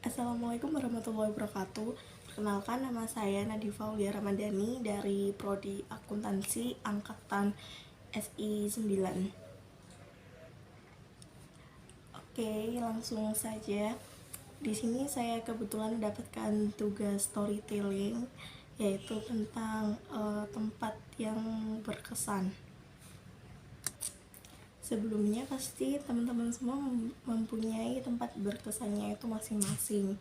Assalamualaikum warahmatullahi wabarakatuh. Perkenalkan, nama saya Nadifa Aulia Ramadhani dari Prodi Akuntansi Angkatan SI 9. Oke, langsung saja. Di sini saya kebetulan mendapatkan tugas storytelling, yaitu tentang tempat yang berkesan. Sebelumnya pasti teman-teman semua mempunyai tempat berkesannya itu masing-masing.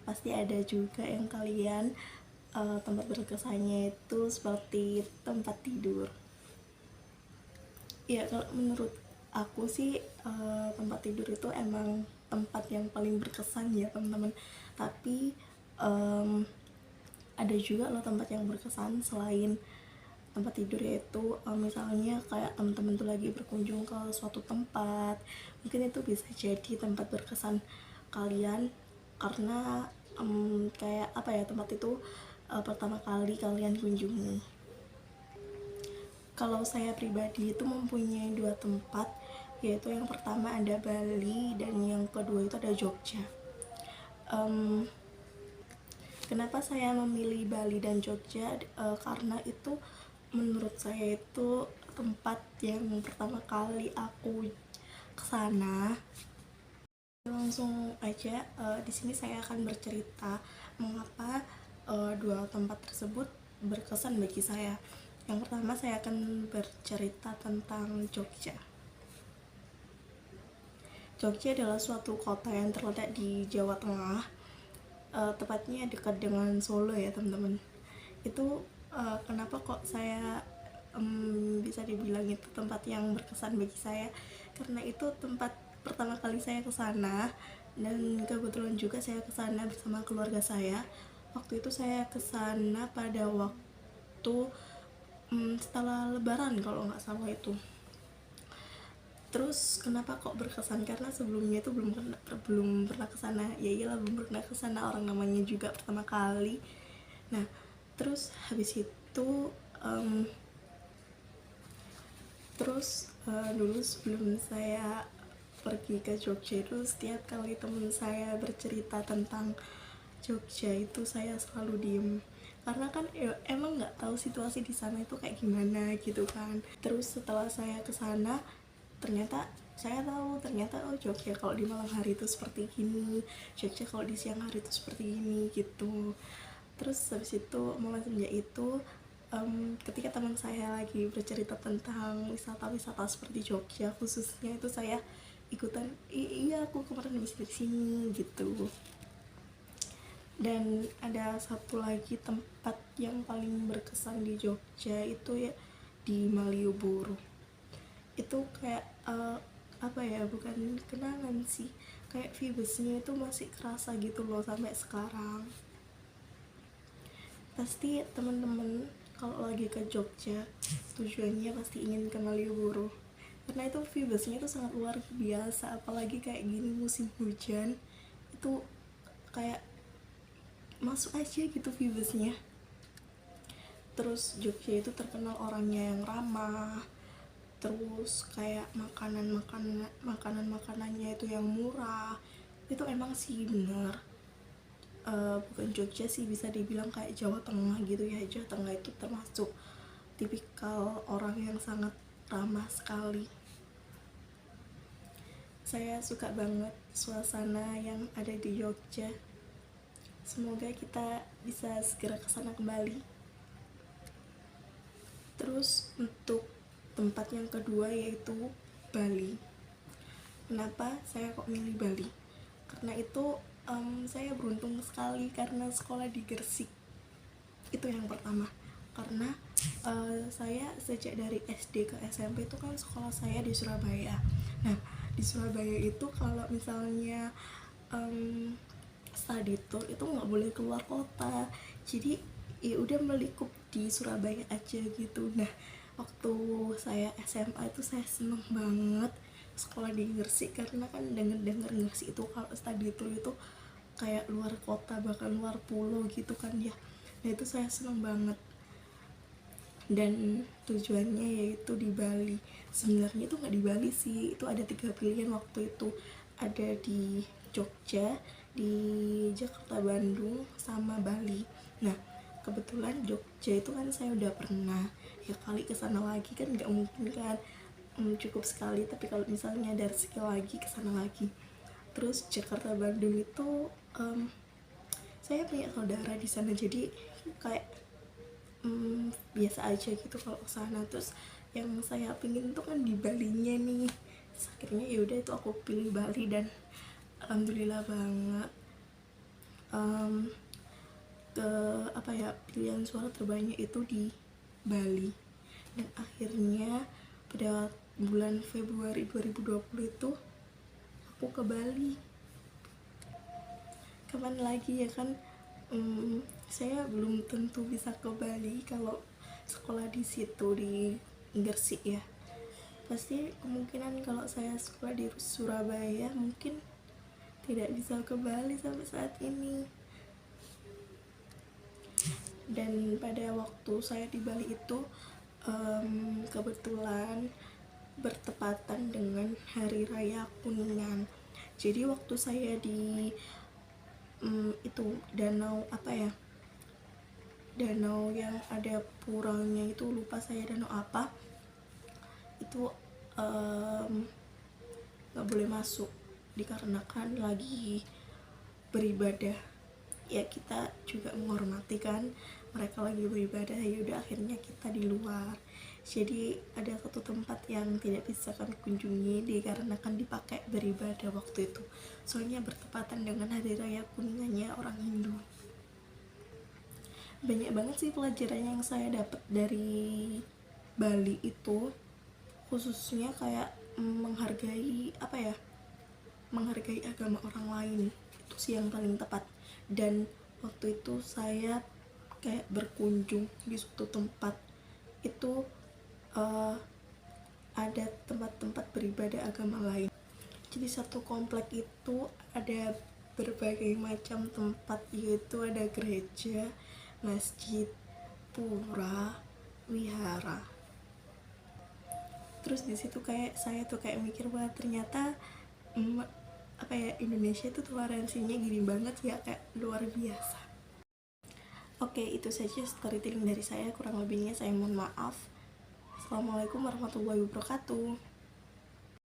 Pasti ada juga yang kalian tempat berkesannya itu seperti tempat tidur. Ya, kalau menurut aku sih tempat tidur itu emang tempat yang paling berkesan ya teman-teman. Tapi ada juga loh tempat yang berkesan selain tempat tidur, yaitu misalnya kayak teman-teman tuh lagi berkunjung ke suatu tempat, mungkin itu bisa jadi tempat berkesan kalian karena kayak apa ya, tempat itu pertama kali kalian kunjungi. Kalau saya pribadi itu mempunyai dua tempat, yaitu yang pertama ada Bali dan yang kedua itu ada Jogja. Kenapa saya memilih Bali dan Jogja? Karena itu menurut saya itu tempat yang pertama kali aku kesana. Langsung aja, di sini saya akan bercerita mengapa dua tempat tersebut berkesan bagi saya. Yang pertama, saya akan bercerita tentang Jogja. Jogja adalah suatu kota yang terletak di Jawa Tengah, tepatnya dekat dengan Solo ya teman-teman. Itu kenapa kok saya bisa dibilang itu tempat yang berkesan bagi saya, karena itu tempat pertama kali saya ke sana, dan kebetulan juga saya ke sana bersama keluarga saya. Waktu itu saya ke sana pada waktu setelah lebaran kalau nggak salah itu. Terus kenapa kok berkesan? Karena sebelumnya itu belum pernah ke sana. Ya iyalah, belum pernah ke sana, orang namanya juga pertama kali. Nah, terus habis itu dulu sebelum saya pergi ke Jogja itu, setiap kali teman saya bercerita tentang Jogja itu saya selalu diem, karena kan emang nggak tahu situasi di sana itu kayak gimana gitu kan. Terus setelah saya ke sana, ternyata saya tahu, ternyata Jogja kalau di malam hari itu seperti gini, Jogja kalau di siang hari itu seperti ini gitu. Terus habis itu, mulai semenjak itu, ketika teman saya lagi bercerita tentang wisata-wisata seperti Jogja khususnya, itu saya ikutan, iya aku kemarin habis dari sini gitu. Dan ada satu lagi tempat yang paling berkesan di Jogja itu ya di Malioboro. Itu kayak apa ya, bukan kenangan sih, kayak vibesnya itu masih kerasa gitu loh sampai sekarang. Pasti teman-teman kalau lagi ke Jogja tujuannya pasti ingin ke Malioboro, karena itu vibesnya itu sangat luar biasa, apalagi kayak gini musim hujan, itu kayak masuk aja gitu vibesnya. Terus Jogja itu terkenal orangnya yang ramah, terus kayak makanannya itu yang murah. Itu emang sih bener, bukan Jogja sih, bisa dibilang kayak Jawa Tengah gitu ya. Jawa Tengah itu termasuk tipikal orang yang sangat ramah sekali. Saya suka banget suasana yang ada di Jogja. Semoga kita bisa segera kesana kembali. Terus untuk tempat yang kedua yaitu Bali. Kenapa saya kok milih Bali? Karena itu saya beruntung sekali karena sekolah di Gresik. Itu yang pertama. Karena saya sejak dari SD ke SMP itu kan sekolah saya di Surabaya. Nah, di Surabaya itu kalau misalnya study tour itu nggak boleh keluar kota, jadi ya udah melikup di Surabaya aja gitu. Nah, waktu saya SMA itu saya seneng banget sekolah di Gresik, karena kan denger Gresik itu kalau study tour itu kayak luar kota, bahkan luar pulau gitu kan ya. Nah, itu saya seneng banget. Dan tujuannya yaitu di Bali. Sebenarnya itu nggak di Bali sih, itu ada 3 pilihan waktu itu. Ada di Jogja, di Jakarta, Bandung, sama Bali. Nah, kebetulan Jogja itu kan saya udah pernah, ya kali kesana lagi kan nggak mungkin kan, cukup sekali. Tapi kalau misalnya ada rezeki lagi kesana lagi. Terus Jakarta, Bandung itu saya punya saudara di sana, jadi kayak biasa aja gitu kalau kesana. Terus yang saya pingin tuh kan di Balinya nih. Terus akhirnya yaudah itu aku pilih Bali, dan alhamdulillah banget ke apa ya, pilihan suara terbanyak itu di Bali. Dan akhirnya pada bulan Februari 2020 itu aku ke Bali. Kapan lagi ya kan, saya belum tentu bisa ke Bali kalau sekolah di situ di Gresik ya. Pasti kemungkinan kalau saya sekolah di Surabaya mungkin tidak bisa ke Bali sampai saat ini. Dan pada waktu saya di Bali itu kebetulan bertepatan dengan Hari Raya Kuningan. Jadi waktu saya di itu danau apa ya, danau yang ada puranya itu, lupa saya danau apa itu, nggak boleh masuk dikarenakan lagi beribadah. Ya kita juga menghormati kan, mereka lagi beribadah, ya udah akhirnya kita di luar. Jadi ada satu tempat yang tidak bisa kami kunjungi dikarenakan dipakai beribadah waktu itu, soalnya bertepatan dengan hari raya kuningannya orang Hindu. Banyak banget sih pelajaran yang saya dapat dari Bali itu, khususnya kayak menghargai apa ya, menghargai agama orang lain, itu sih yang paling tepat. Dan waktu itu saya kayak berkunjung di suatu tempat itu, ada tempat-tempat beribadah agama lain. Jadi satu komplek itu ada berbagai macam tempat, yaitu ada gereja, masjid, pura, wihara. Terus di situ kayak saya tuh kayak mikir bahwa ternyata apa ya, Indonesia itu toleransinya gini banget ya, kayak luar biasa. Oke, itu saja storytelling dari saya, kurang lebihnya saya mohon maaf. Assalamualaikum warahmatullahi wabarakatuh.